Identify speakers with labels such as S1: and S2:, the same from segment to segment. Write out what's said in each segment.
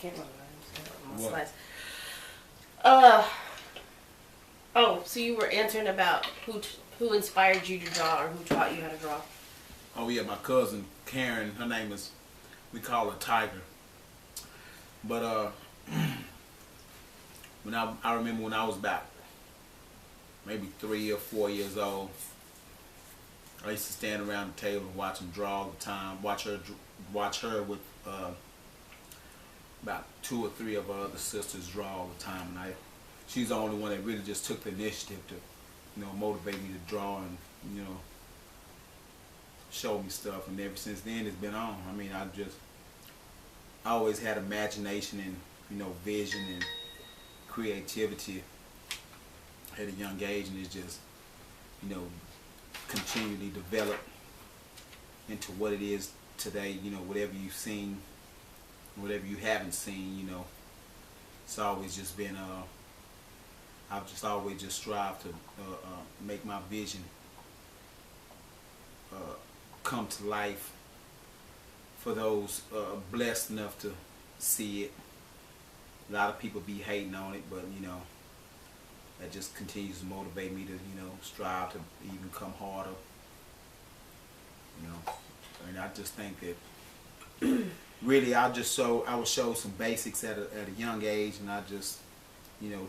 S1: can't remember.
S2: What?
S1: Oh, so you were answering about who inspired you to draw or who taught you how to draw?
S2: Oh yeah, my cousin Karen. Her name is, we call her Tiger. But when I remember when I was about maybe 3 or 4 years old, I used to stand around the table and watch them draw all the time. Watch her with about 2 or 3 of her other sisters draw all the time, and she's the only one that really just took the initiative to, motivate me to draw and, show me stuff. And ever since then, it's been on. I mean, I always had imagination and, vision and creativity at a young age, and it's just, continually developed into what it is today. Whatever you've seen, whatever you haven't seen, it's always just been, I've just always just strived to make my vision come to life for those blessed enough to see it. A lot of people be hating on it, but that just continues to motivate me to strive to even come harder. And I just think that really I was show some basics at a young age, and I just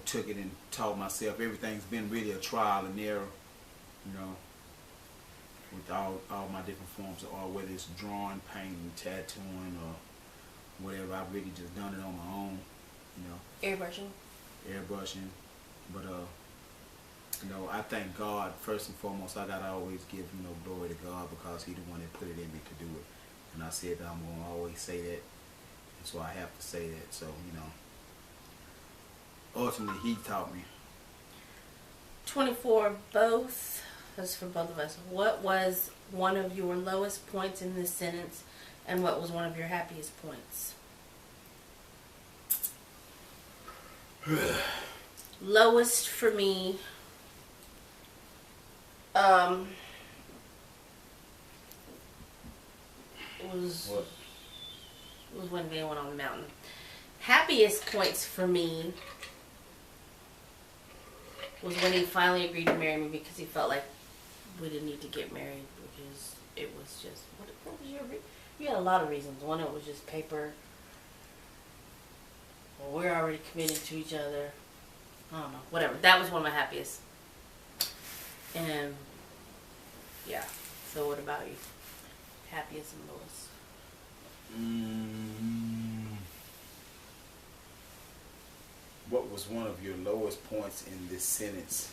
S2: took it and taught myself. Everything's been really a trial and error, with all my different forms of art, whether it's drawing, painting, tattooing, or whatever. I've really just done it on my own, Airbrushing. But I thank God first and foremost. I gotta always give glory to God, because He the one that put it in me to do it. And I said that I'm gonna always say that, and so I have to say that. So ultimately He taught me.
S1: 24 both. That's for both of us. What was one of your lowest points in this sentence, and what was one of your happiest points? Lowest for me, was when we went on the mountain. Happiest points for me was when he finally agreed to marry me, because he felt like we didn't need to get married, because it was just, what was your you had a lot of reasons. One, it was just paper. Well, we're already committed to each other. I don't know, whatever. That was one of my happiest. And yeah. So what about you? Happiest and lowest?
S2: What was one of your lowest points in this sentence?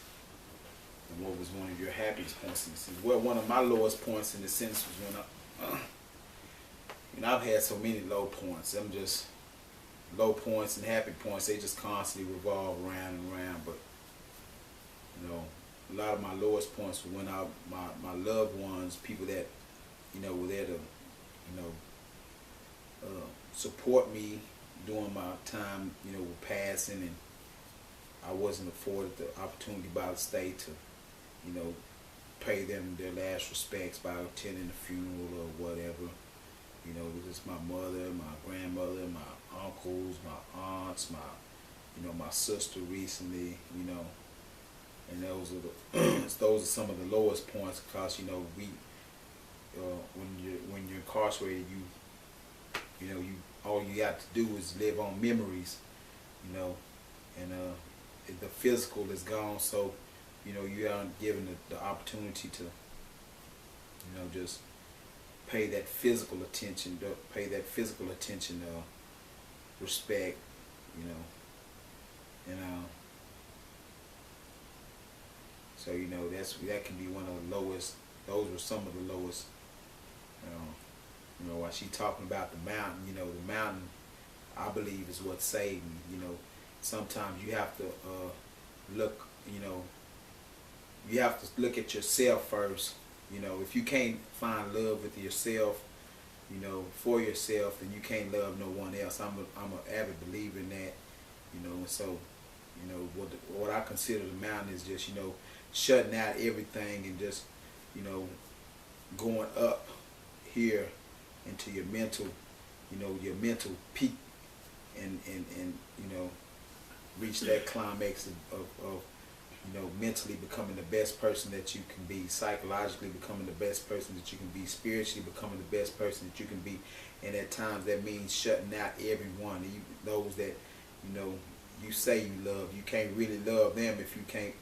S2: And what was one of your happiest points in this sentence? Well, one of my lowest points in this sentence was when I've had so many low points. I'm just low points and happy points. They just constantly revolve around and around. But a lot of my lowest points were when my loved ones, people that were there to support me during my time, with passing, and I wasn't afforded the opportunity by the state to, pay them their last respects by attending the funeral or whatever. It was my mother, my grandmother, my uncles, my aunts, my sister recently, and those are some of the lowest points, because when you're incarcerated, you all you got to do is live on memories, and the physical is gone, so you aren't given the opportunity to just pay that physical attention, respect, and so that can be one of the lowest. Those were some of the lowest. While she talking about the mountain, the mountain, I believe, is what saved me. Sometimes you have to look, you have to look at yourself first. If you can't find love with yourself, for yourself, then you can't love no one else. I'm an avid believer in that. And so, what I consider the mountain is just, shutting out everything and just, going up here into your mental, your mental peak, and you know, reach that climax of you know, mentally becoming the best person that you can be, psychologically becoming the best person that you can be, spiritually becoming the best person that you can be. And at times that means shutting out everyone, even those that, you know, you say you love. You can't really love them if you can't,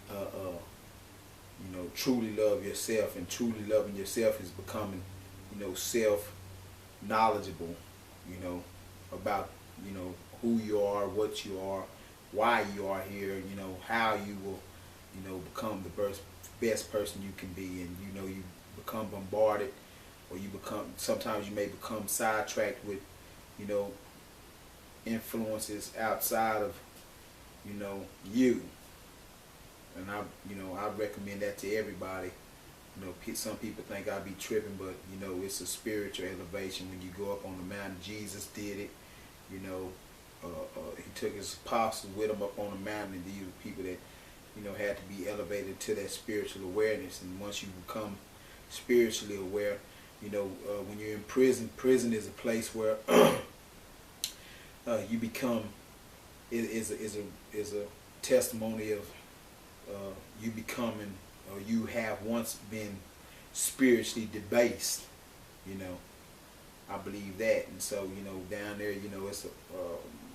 S2: you know, truly love yourself. And truly loving yourself is becoming, you know, self-knowledgeable, you know, about, you know, who you are, what you are, why you are here, you know, how you will, you know, become the best person you can be. And, you know, you become bombarded, or you become, sometimes you may become sidetracked with, you know, influences outside of, you know, you. And you know, I recommend that to everybody. You know, some people think I be tripping, but, you know, it's a spiritual elevation when you go up on the mountain. Jesus did it. You know, he took his apostles with him up on the mountain, and these were people that, you know, had to be elevated to that spiritual awareness. And once you become spiritually aware, you know, when you're in prison, prison is a place where you become, is a testimony of you becoming, or you have once been spiritually debased. You know, I believe that. And so, you know, down there, you know, it's a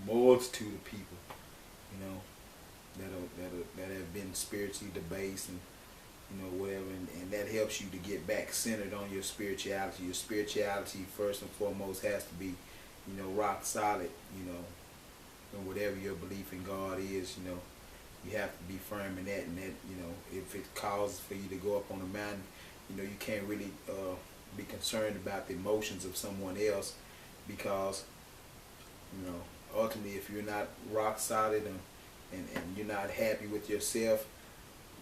S2: multitude of people, you know, that have been spiritually debased, and, you know, whatever, and that helps you to get back centered on your spirituality. Your spirituality, first and foremost, has to be, you know, rock solid, you know, and whatever your belief in God is, you know, you have to be firm in that. And that, you know, if it causes for you to go up on a mountain, you know, you can't really be concerned about the emotions of someone else, because, you know, ultimately, if you're not rock solid and you're not happy with yourself,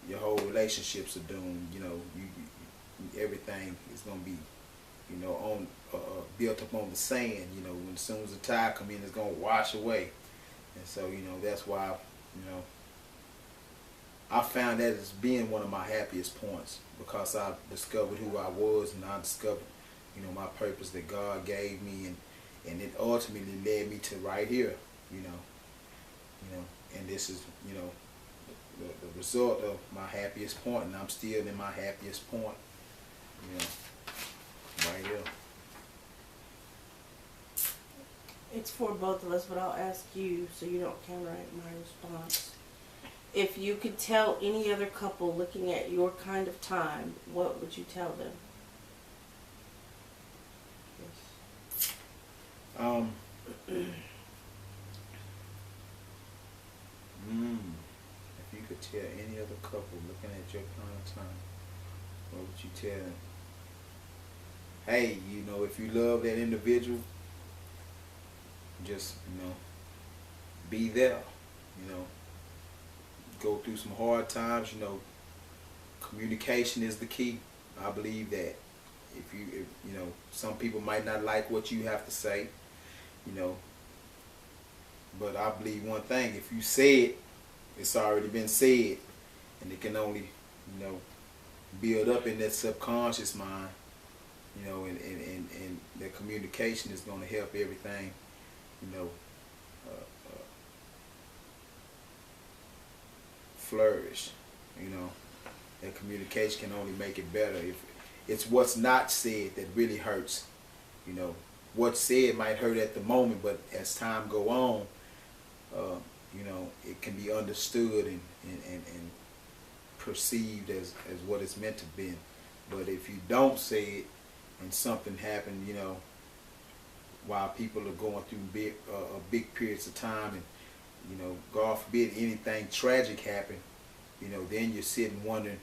S2: your whole relationships are doomed. You know, everything is gonna be, you know, on built up on the sand. You know, when as soon as the tide come in, it's gonna wash away. And so, you know, that's why, you know, I found that as being one of my happiest points, because I discovered who I was, and I discovered, you know, my purpose that God gave me, and it ultimately led me to right here, you know, and this is, you know, the result of my happiest point, and I'm still in my happiest point, you know, right here.
S3: It's for both of us, but I'll ask you so you don't counteract my response. If you could tell any other couple looking at your kind of time, what would you tell them?
S2: If you could tell any other couple looking at your kind of time, what would you tell them? Hey, you know, if you love that individual, just, you know, be there, you know. Go through some hard times, you know. Communication is the key. I believe that. If you know, some people might not like what you have to say, you know, but I believe one thing: if you say it, it's already been said, and it can only, you know, build up in that subconscious mind, you know, and that communication is going to help everything, you know, flourish. You know, that communication can only make it better. If it's what's not said that really hurts, you know, what's said might hurt at the moment, but as time go on, you know, it can be understood and perceived as what it's meant to be. But if you don't say it and something happened, you know, while people are going through big periods of time, and, you know, God forbid anything tragic happen, you know, then you're sitting wondering,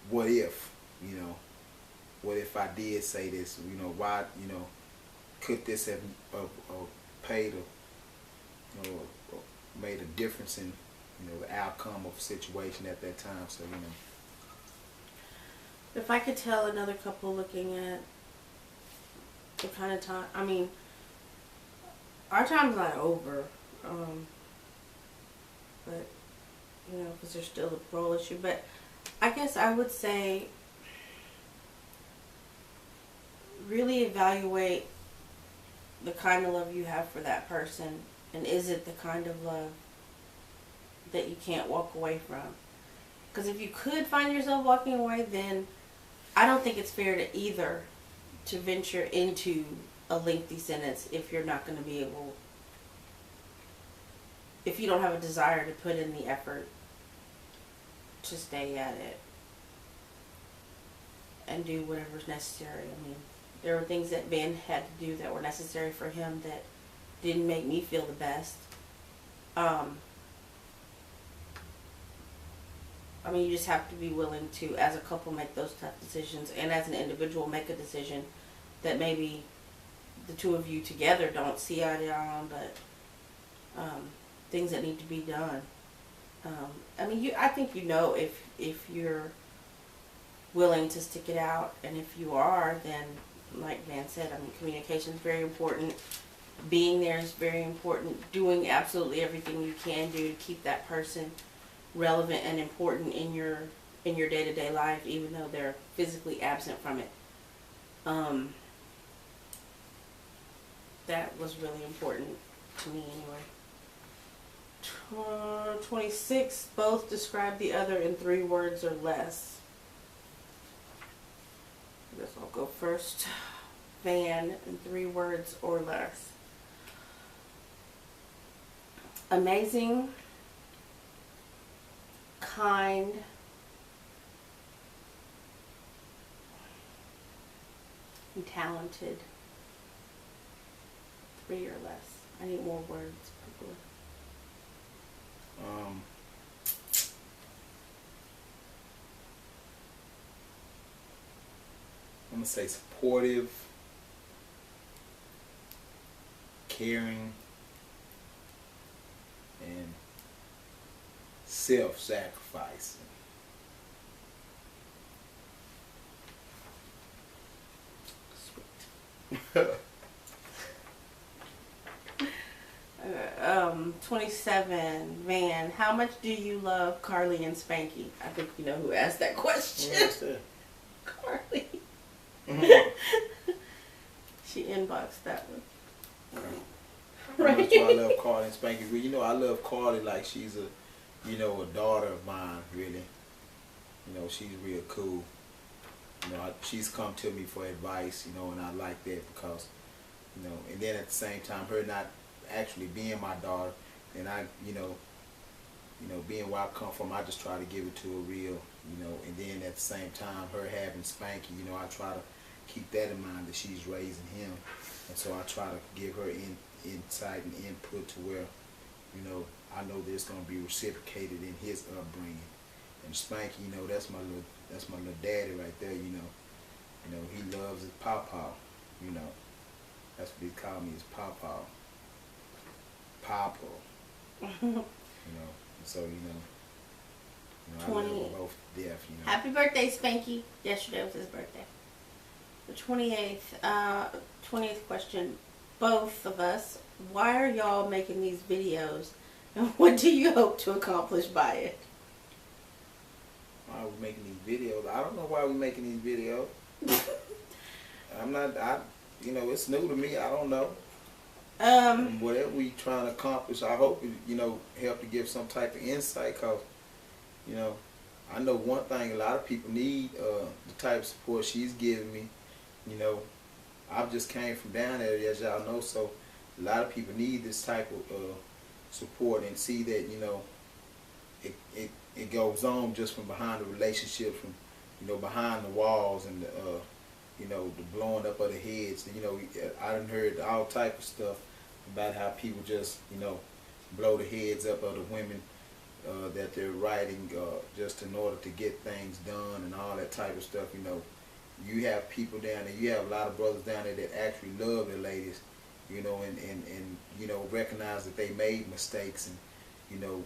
S2: what if, you know, what if I did say this, you know, why, you know, could this have paid a, you know, made a difference in, you know, the outcome of a situation at that time. So, you know.
S3: If I could tell another couple looking at the kind of time, I mean, our time's not over, but, you know, because there's still a parole issue, but I guess I would say really evaluate the kind of love you have for that person, and is it the kind of love that you can't walk away from? Because if you could find yourself walking away, then I don't think it's fair to either to venture into a lengthy sentence if you're not going to be able, if you don't have a desire to put in the effort to stay at it and do whatever's necessary. I mean, there were things that Ben had to do that were necessary for him that didn't make me feel the best. I mean, you just have to be willing to, as a couple, make those tough decisions, and as an individual, make a decision that maybe the two of you together don't see eye to eye on, but things that need to be done. I mean, I think you know if you're willing to stick it out, and if you are, then like Van said, I mean, communication is very important. Being there is very important. Doing absolutely everything you can do to keep that person relevant and important in your day-to-day life, even though they're physically absent from it. That was really important to me anyway. 26, both describe the other in 3 words or less. I guess I'll go first. Van, in 3 words or less. Amazing, kind, and talented. 3 or less. I need more words, people.
S2: I'm gonna say supportive, caring, and self-sacrificing.
S3: Sweet. 27, Van, how much do you love Carly and Spanky? I think you know who asked that question.
S2: What's that?
S3: Carly.
S2: Mm-hmm.
S3: She inboxed that one.
S2: How much do I love Carly and Spanky? Well, you know, I love Carly like she's a daughter of mine, really. You know, she's real cool. You know, she's come to me for advice, you know, and I like that because, you know, and then at the same time, her not actually being my daughter, and I, being where I come from, I just try to give it to her real, you know, and then at the same time, her having Spanky, you know, I try to keep that in mind that she's raising him, and so I try to give her insight and input to where, you know, I know that it's going to be reciprocated in his upbringing. And Spanky, you know, that's my little daddy right there, you know. You know, he loves his pawpaw, you know. That's what he called me, his pawpaw. Pawpaw. You know, so, you know, I love them both to death, you know.
S3: Happy birthday, Spanky. Yesterday was his birthday. The 20th question. Both of us, why are y'all making these videos, and what do you hope to accomplish by it?
S2: Why are we making these videos? I don't know why we're making these videos. You know, it's new to me. I don't know. Whatever we trying to accomplish, I hope it, you know, help to give some type of insight, because, you know, I know one thing a lot of people need, the type of support she's giving me. You know, I've just came from down there, as y'all know, so a lot of people need this type of support, and see that, you know, it goes on just from behind the relationship, from, you know, behind the walls, and the, you know, the blowing up of the heads. You know, I done heard all type of stuff about how people just, you know, blow the heads up of the women that they're writing just in order to get things done and all that type of stuff. You know, you have people down there, you have a lot of brothers down there that actually love their ladies, you know, and you know, recognize that they made mistakes, and, you know,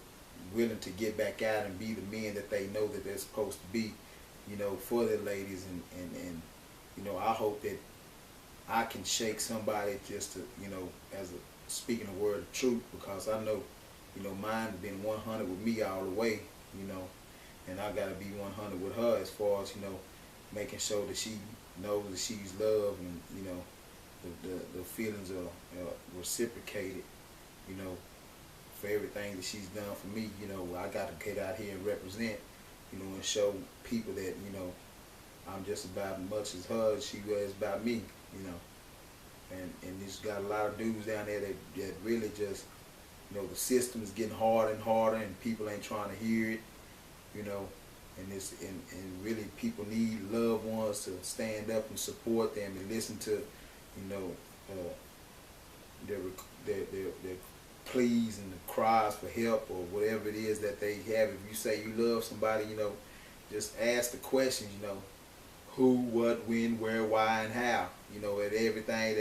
S2: willing to get back out and be the men that they know that they're supposed to be, you know, for their ladies. And you know, I hope that I can shake somebody just to, you know, as a speaking a word of truth, because I know, you know, mine has been 100 with me all the way, you know, and I got to be 100 with her as far as, you know, making sure that she knows that she's loved, and you know, the feelings are reciprocated, you know, for everything that she's done for me. You know, I got to get out here and represent, you know, and show people that, you know, I'm just about as much as her as she was about me, you know. And there's got a lot of dudes down there that really just, you know, the system is getting harder and harder, and people ain't trying to hear it, you know. And really people need loved ones to stand up and support them and listen to, you know, their pleas and the cries for help or whatever it is that they have. If you say you love somebody, you know, just ask the questions, you know, who, what, when, where, why, and how. You know, at everything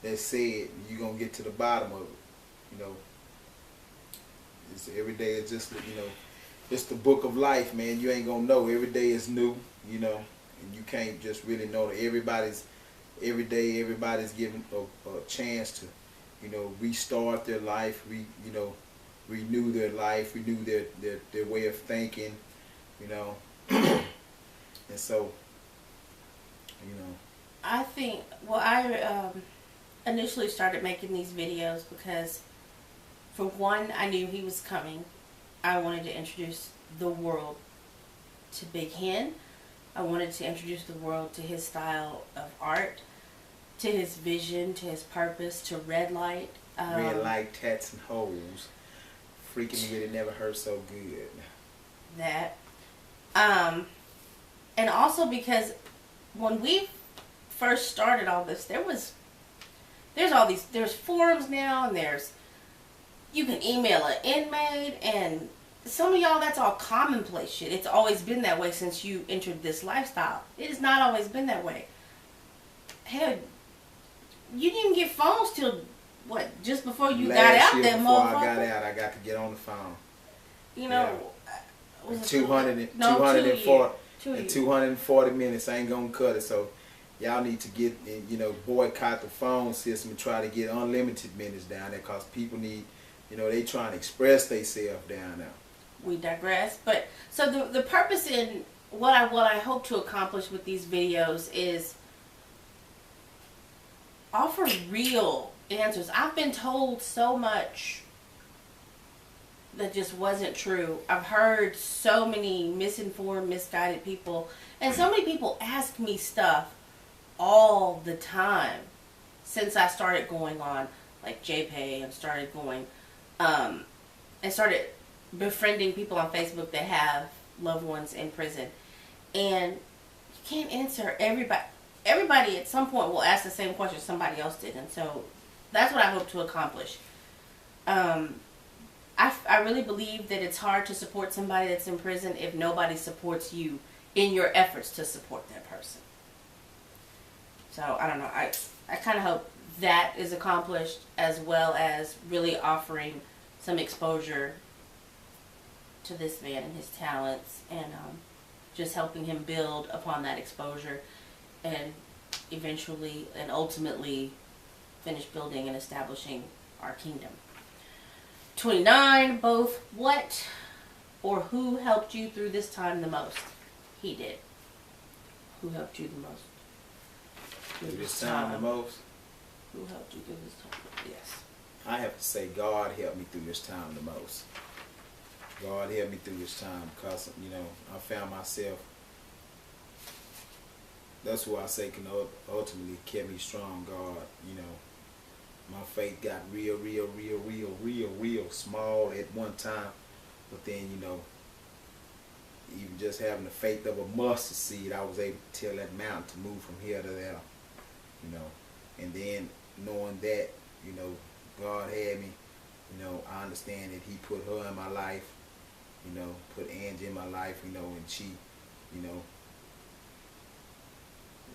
S2: that's said, you're going to get to the bottom of it. You know, it's, every day is just, you know, it's the book of life, man. You ain't going to know. Every day is new, you know, and you can't just really know that every day everybody's given a chance to, you know, restart their life, you know, renew their life, renew their way of thinking, you know. And so, you know,
S3: I think, well, I initially started making these videos because, for one, I knew he was coming. I wanted to introduce the world to Big Hen. I wanted to introduce the world to his style of art, to his vision, to his purpose, to red light.
S2: Red light, tats, and holes. Freaking really never hurt so good.
S3: That. And also because when we first started all this, there's forums now, and you can email an inmate, and some of y'all, that's all commonplace shit. It's always been that way since you entered this lifestyle. It has not always been that way. Hell, you didn't get phones till, what, just before you got out there, motherfucker?
S2: Before I got out, I got to get on the phone.
S3: You know,
S2: yeah.
S3: Was
S2: 240 minutes ain't gonna cut it. So y'all need to get, you know, boycott the phone system and try to get unlimited minutes down there, because people need, you know, they trying to express themselves down there.
S3: We digress. But so the purpose in what I hope to accomplish with these videos is offer real answers. I've been told so much that just wasn't true. I've heard so many misinformed, misguided people, and so many people ask me stuff all the time since I started going on like JPay and started going and started befriending people on Facebook that have loved ones in prison. And you can't answer everybody. Everybody at some point will ask the same question somebody else did, and so that's what I hope to accomplish. I really believe that it's hard to support somebody that's in prison if nobody supports you in your efforts to support that person. So, I don't know. I kind of hope that is accomplished, as well as really offering some exposure to this man and his talents, and just helping him build upon that exposure, and eventually and ultimately finish building and establishing our kingdom. 29, both what or who helped you through this time the most? He did. Who helped you the most?
S2: Through this time the most?
S3: Who helped you through this time? Yes.
S2: I have to say God helped me through this time the most. God helped me through this time because, you know, I found myself, that's why I say can ultimately kept me strong, God, you know. My faith got real small at one time. But then, you know, even just having the faith of a mustard seed, I was able to tell that mountain to move from here to there, you know. And then knowing that, you know, God had me, you know, I understand that he put her in my life, you know, put Angie in my life, you know, and she, you know,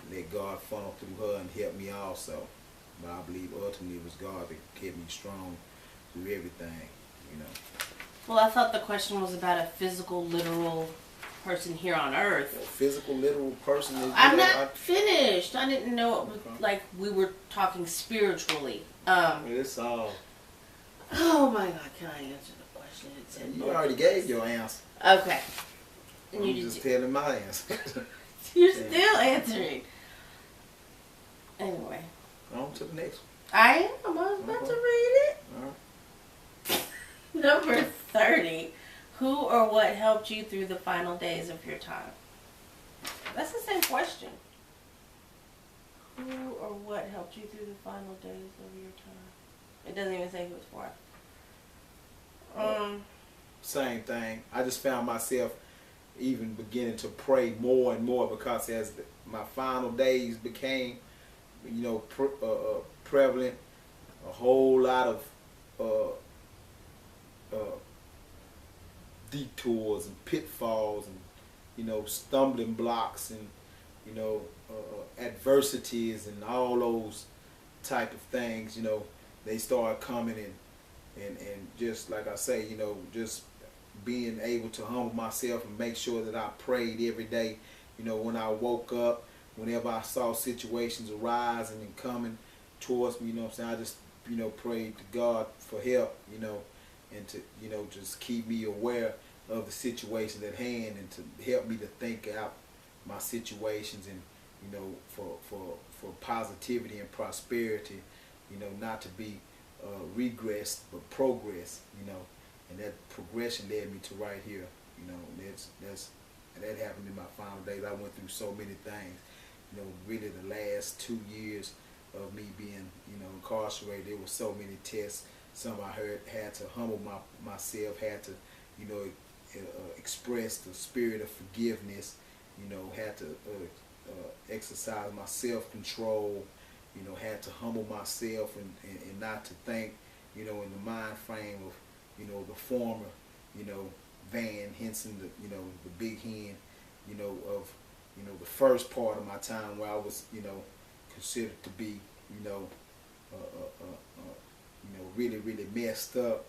S2: let God funnel through her and help me also. But I believe ultimately it was God that kept me strong through everything, you know.
S3: Well, I thought the question was about a physical, literal person here on earth.
S2: A physical, literal person is...
S3: I'm not finished. I didn't know it was like we were talking spiritually.
S2: It's all...
S3: Oh my God, can I answer the question? It said
S2: you already gave your answer.
S3: Okay.
S2: I'm just telling my answer.
S3: You're still answering.
S2: to the next one.
S3: I was about to read it.
S2: All right.
S3: Number 30. Who or what helped you through the final days of your time? That's the same question. Who or what helped you through the final days of your time? It doesn't even say who it's for.
S2: Same thing. I just found myself even beginning to pray more and more because as my final days became, prevalent, a whole lot of detours and pitfalls and stumbling blocks and adversities and all those type of things, they start coming and just like I say, just being able to humble myself and make sure that I prayed every day, when I woke up, whenever I saw situations arising and coming towards me, I just, prayed to God for help, and to, just keep me aware of the situation at hand and to help me to think out my situations and, for positivity and prosperity, not to be regress but progress, and that progression led me to right here, that happened in my final days. I went through so many things, really the last 2 years of me being, incarcerated, there were so many tests. Some I heard had to humble myself, had to, express the spirit of forgiveness, had to exercise my self-control, had to humble myself and not to think, in the mind frame of, the former, Van Henson, the Big Hen, of, the first part of my time where I was, considered to be, really, really messed up.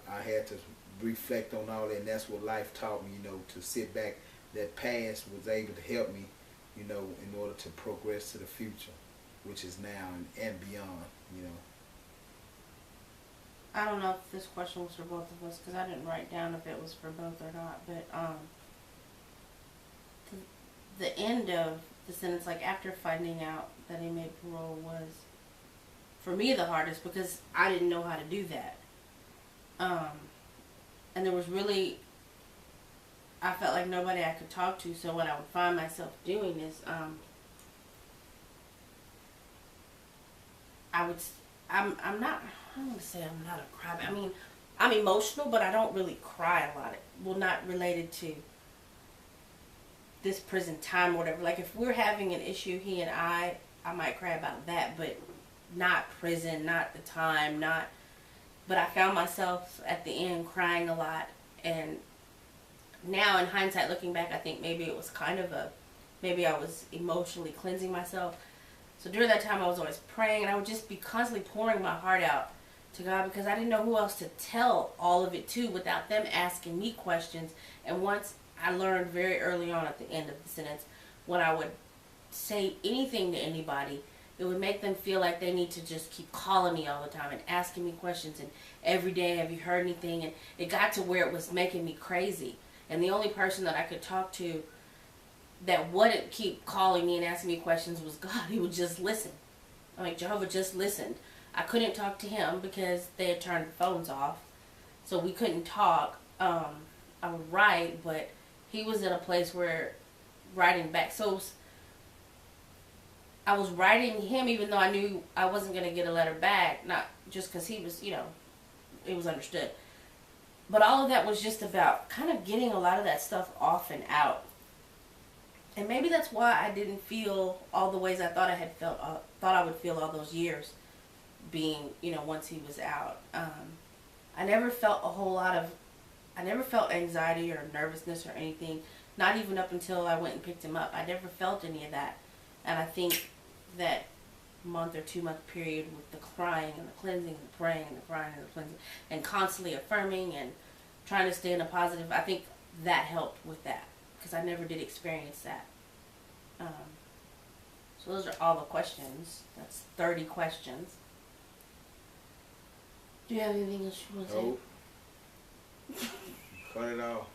S2: I had to reflect on all that, and that's what life taught me, to sit back. That past was able to help me, in order to progress to the future, which is now and beyond,
S3: I don't know if this question was for both of us because I didn't write down if it was for both or not, but the end of the sentence, like after finding out that he made parole, was for me the hardest because I didn't know how to do that. And there was really, I felt like nobody I could talk to, so what I would find myself doing is I'm not, I don't want to say I'm not a crybaby. I mean, I'm emotional, but I don't really cry a lot. Well, not related to this prison time or whatever. Like if we're having an issue, he and I might cry about that, but not prison, not the time, not. But I found myself at the end crying a lot, and now in hindsight, looking back, I think maybe it was kind of maybe I was emotionally cleansing myself. So during that time, I was always praying, and I would just be constantly pouring my heart out to God because I didn't know who else to tell all of it to without them asking me questions. And once I learned very early on at the end of the sentence, when I would say anything to anybody, it would make them feel like they need to just keep calling me all the time and asking me questions. And every day, have you heard anything? And it got to where it was making me crazy. And the only person that I could talk to that wouldn't keep calling me and asking me questions was God. He would just listen. I'm like, Jehovah just listened. I couldn't talk to him because they had turned the phones off. So we couldn't talk. I would write, but he was in a place where writing back. So I was writing him even though I knew I wasn't going to get a letter back. Not just because he was, it was understood. But all of that was just about kind of getting a lot of that stuff off and out. And maybe that's why I didn't feel all the ways I thought I had felt, thought I would feel all those years being, once he was out. I never felt a whole lot of, I never felt anxiety or nervousness or anything, not even up until I went and picked him up. I never felt any of that. And I think that month or 2 month period with the crying and the cleansing and the praying and the crying and the cleansing and constantly affirming and trying to stay in a positive, I think that helped with that because I never did experience that. So those are all the questions. That's 30 questions. Do you have anything else you want to say?
S2: Nope. Cut it off.